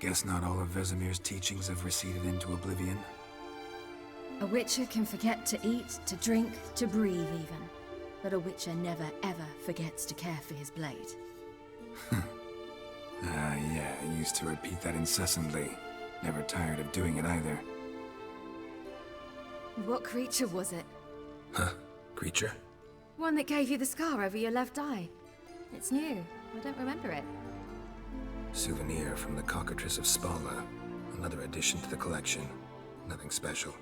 Guess not all of Vesemir's teachings have receded into oblivion. A witcher can forget to eat, to drink, to breathe even. But a witcher never ever forgets to care for his blade. Yeah, I used to repeat that incessantly. Never tired of doing it either. What creature was it? Huh? Creature? One that gave you the scar over your left eye. It's new. I don't remember it. Souvenir from the cockatrice of Spala. Another addition to the collection. Nothing special.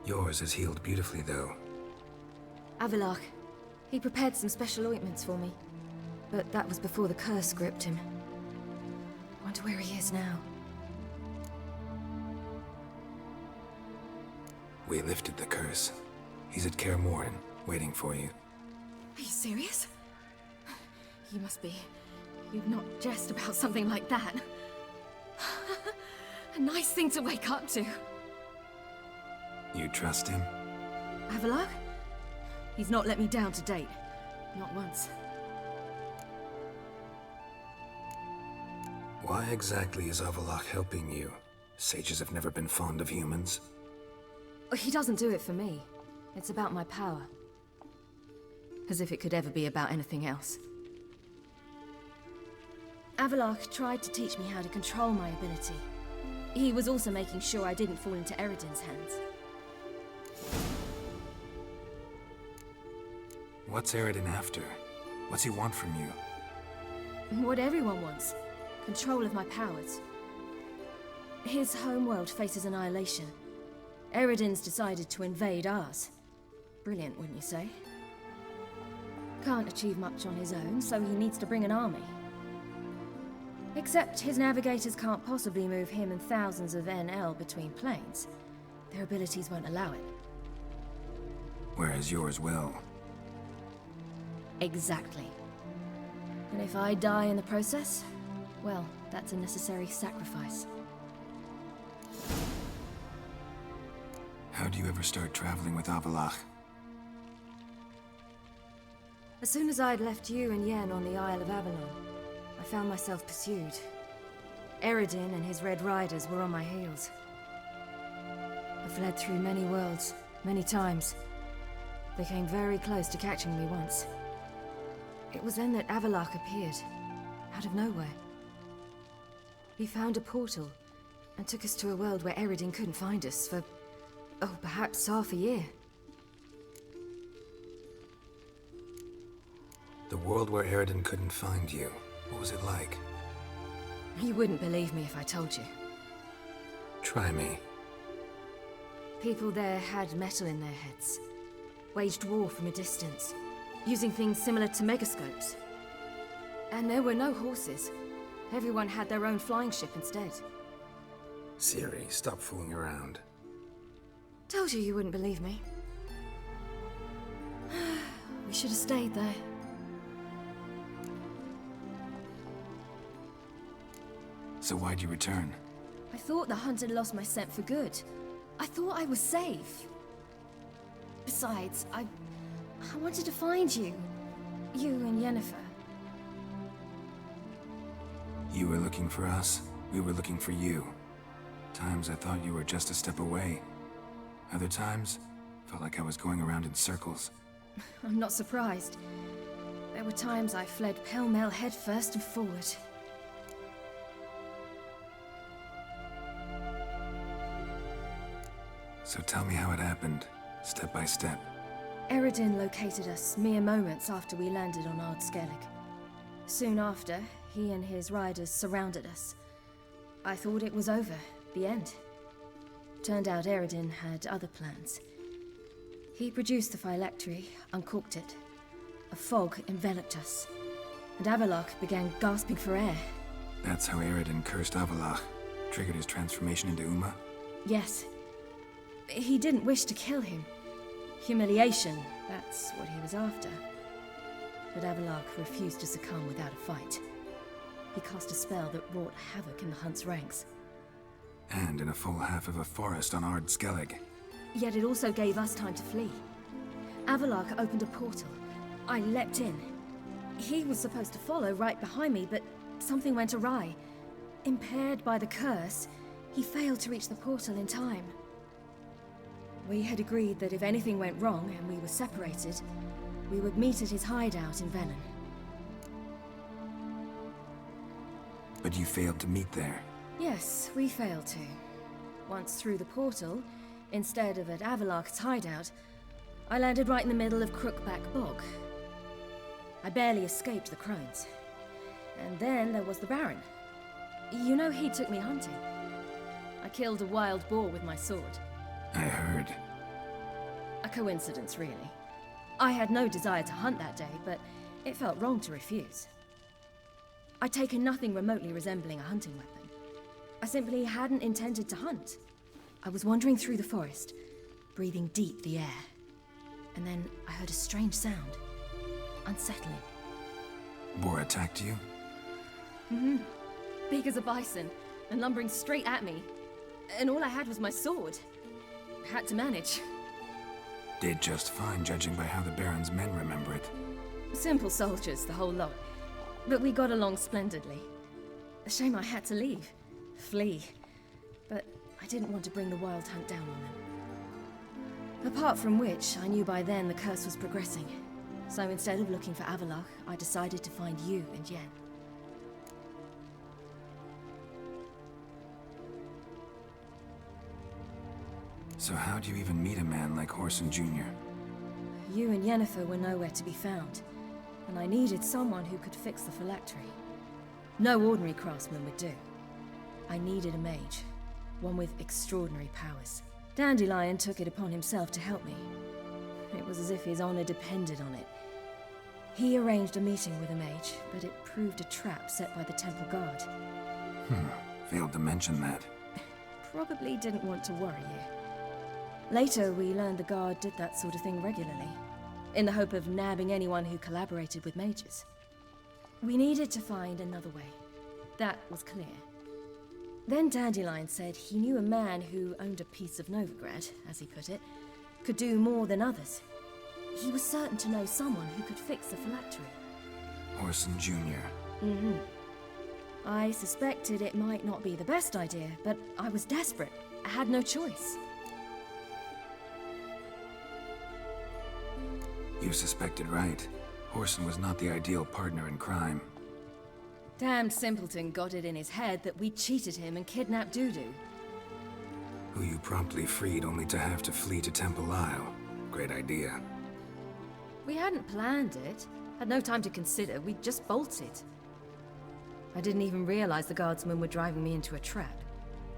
Yours is healed beautifully, though. Avallac'h. He prepared some special ointments for me. But that was before the curse gripped him. Wonder where he is now. We lifted the curse. He's at Kaer Morhen, waiting for you. Are you serious? You must be. You'd not jest about something like that. A nice thing to wake up to. You trust him? Avallac'h? He's not let me down to date. Not once. Why exactly is Avallac'h helping you? Sages have never been fond of humans. He doesn't do it for me. It's about my power. As if it could ever be about anything else. Avallac'h tried to teach me how to control my ability. He was also making sure I didn't fall into Eredin's hands. What's Eredin after? What's he want from you? What everyone wants. Control of my powers. His homeworld faces annihilation. Eredin's decided to invade ours. Brilliant, wouldn't you say? Can't achieve much on his own, so he needs to bring an army. Except his navigators can't possibly move him and thousands of NL between planes. Their abilities won't allow it. Whereas yours will. Exactly. And if I die in the process, well, that's a necessary sacrifice. How'd you ever start traveling with Avallac'h? As soon as I'd left you and Yen on the Isle of Avalon, I found myself pursued. Eredin and his Red Riders were on my heels. I fled through many worlds, many times. They came very close to catching me once. It was then that Avallac'h appeared, out of nowhere. He found a portal, and took us to a world where Eredin couldn't find us for, oh, perhaps half a year. The world where Eredin couldn't find you. What was it like? You wouldn't believe me if I told you. Try me. People there had metal in their heads. Waged war from a distance, using things similar to megascopes. And there were no horses. Everyone had their own flying ship instead. Ciri, stop fooling around. Told you wouldn't believe me. We should have stayed there. So why'd you return? I thought the hunt had lost my scent for good. I thought I was safe. Besides, I wanted to find you. You and Yennefer. You were looking for us, we were looking for you. Times I thought you were just a step away. Other times, felt like I was going around in circles. I'm not surprised. There were times I fled pell-mell headfirst and forward. So tell me how it happened, step by step. Eredin located us mere moments after we landed on Skellig. Soon after, he and his riders surrounded us. I thought it was over, the end. Turned out Eredin had other plans. He produced the phylactery, uncorked it. A fog enveloped us, and Avallac'h began gasping for air. That's how Eredin cursed Avallac'h, triggered his transformation into Uma? Yes. He didn't wish to kill him. Humiliation, that's what he was after. But Avallac'h refused to succumb without a fight. He cast a spell that wrought havoc in the hunt's ranks. And in a full half of a forest on Skellig. Yet it also gave us time to flee. Avallac'h opened a portal. I leapt in. He was supposed to follow right behind me, but something went awry. Impaired by the curse, he failed to reach the portal in time. We had agreed that if anything went wrong and we were separated, we would meet at his hideout in Velen. But you failed to meet there. Yes, we failed to. Once through the portal, instead of at Avallac'h's hideout, I landed right in the middle of Crookback Bog. I barely escaped the crones. And then there was the Baron. You know, he took me hunting. I killed a wild boar with my sword. I heard. A coincidence, really. I had no desire to hunt that day, but it felt wrong to refuse. I'd taken nothing remotely resembling a hunting weapon. I simply hadn't intended to hunt. I was wandering through the forest, breathing deep the air. And then I heard a strange sound. Unsettling. Boar attacked you? Mm-hmm. Big as a bison, and lumbering straight at me. And all I had was my sword. Had to manage. Did just fine, judging by how the Baron's men remember it. Simple soldiers, the whole lot. But we got along splendidly. A shame I had to leave. Flee. But I didn't want to bring the wild hunt down on them. Apart from which, I knew by then the curse was progressing. So instead of looking for Avallac'h, I decided to find you and Yen. So how'd you even meet a man like Whoreson Jr.? You and Yennefer were nowhere to be found, and I needed someone who could fix the phylactery. No ordinary craftsman would do. I needed a mage, one with extraordinary powers. Dandelion took it upon himself to help me. It was as if his honor depended on it. He arranged a meeting with a mage, but it proved a trap set by the temple guard. Failed to mention that. Probably didn't want to worry you. Later, we learned the guard did that sort of thing regularly, in the hope of nabbing anyone who collaborated with mages. We needed to find another way. That was clear. Then Dandelion said he knew a man who owned a piece of Novigrad, as he put it, could do more than others. He was certain to know someone who could fix the phylactery. Whoreson Jr. Mm-hmm. I suspected it might not be the best idea, but I was desperate. I had no choice. You suspected right. Whoreson was not the ideal partner in crime. Damned simpleton got it in his head that we cheated him and kidnapped Dudu. Who you promptly freed only to have to flee to Temple Isle. Great idea. We hadn't planned it. Had no time to consider. We just bolted. I didn't even realize the guardsmen were driving me into a trap.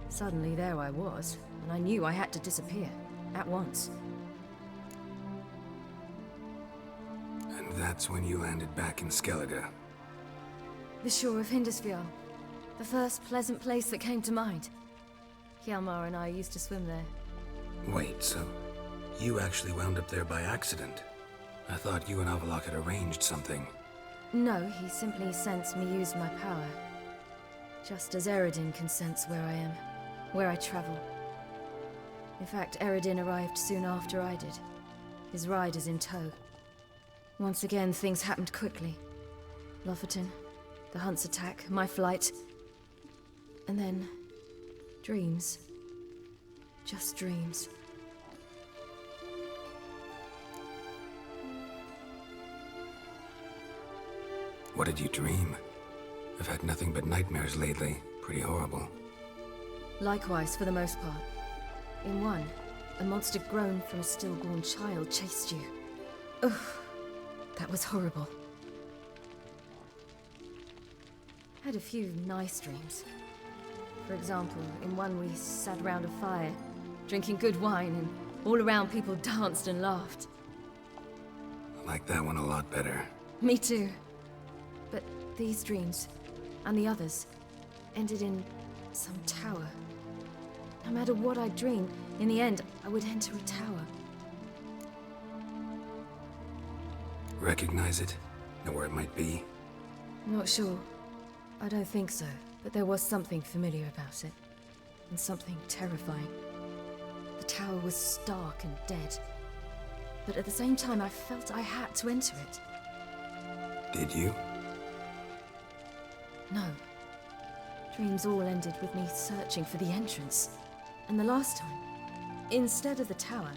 Suddenly there I was, and I knew I had to disappear. At once. And that's when you landed back in Skellige. The shore of Hindisfjall. The first pleasant place that came to mind. Hjalmar and I used to swim there. Wait, so you actually wound up there by accident? I thought you and Avallac'h had arranged something. No, he simply sensed me use my power. Just as Eredin can sense where I am, where I travel. In fact, Eredin arrived soon after I did. His riders in tow. Once again, things happened quickly. Lofoten, the hunt's attack, my flight. And then, dreams. Just dreams. What did you dream? I've had nothing but nightmares lately. Pretty horrible. Likewise, for the most part. In one, a monster grown from a stillborn child chased you. Ugh, that was horrible. Had a few nice dreams. For example, in one we sat around a fire, drinking good wine, and all around people danced and laughed. I like that one a lot better. Me too. But these dreams, and the others, ended in some tower. No matter what I dreamed, in the end, I would enter a tower. Recognize it? Know where it might be? Not sure. I don't think so, but there was something familiar about it. And something terrifying. The tower was stark and dead. But at the same time, I felt I had to enter it. Did you? No. Dreams all ended with me searching for the entrance. And the last time, instead of the tower,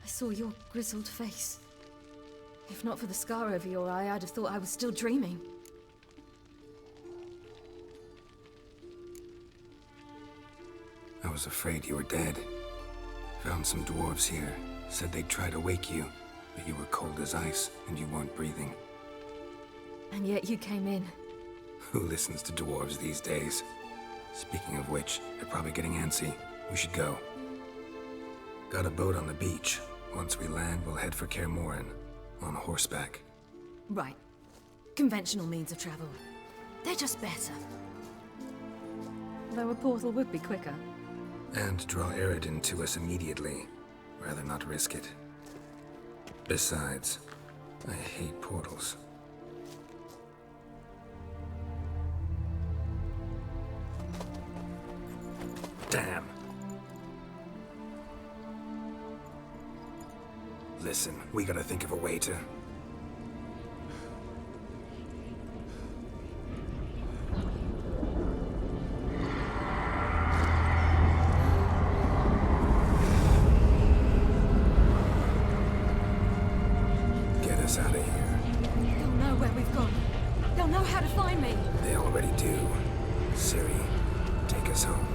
I saw your grizzled face. If not for the scar over your eye, I'd have thought I was still dreaming. I was afraid you were dead. Found some dwarves here. Said they'd try to wake you, but you were cold as ice and you weren't breathing. And yet you came in. Who listens to dwarves these days? Speaking of which, they're probably getting antsy. We should go. Got a boat on the beach. Once we land, we'll head for Kaer Morhen. On horseback. Right. Conventional means of travel. They're just better. Though a portal would be quicker. And draw Eredin to us immediately. Rather not risk it. Besides, I hate portals. Damn. Listen, we gotta think of a way to... get us out of here. They'll know where we've gone. They'll know how to find me. They already do. Ciri, take us home.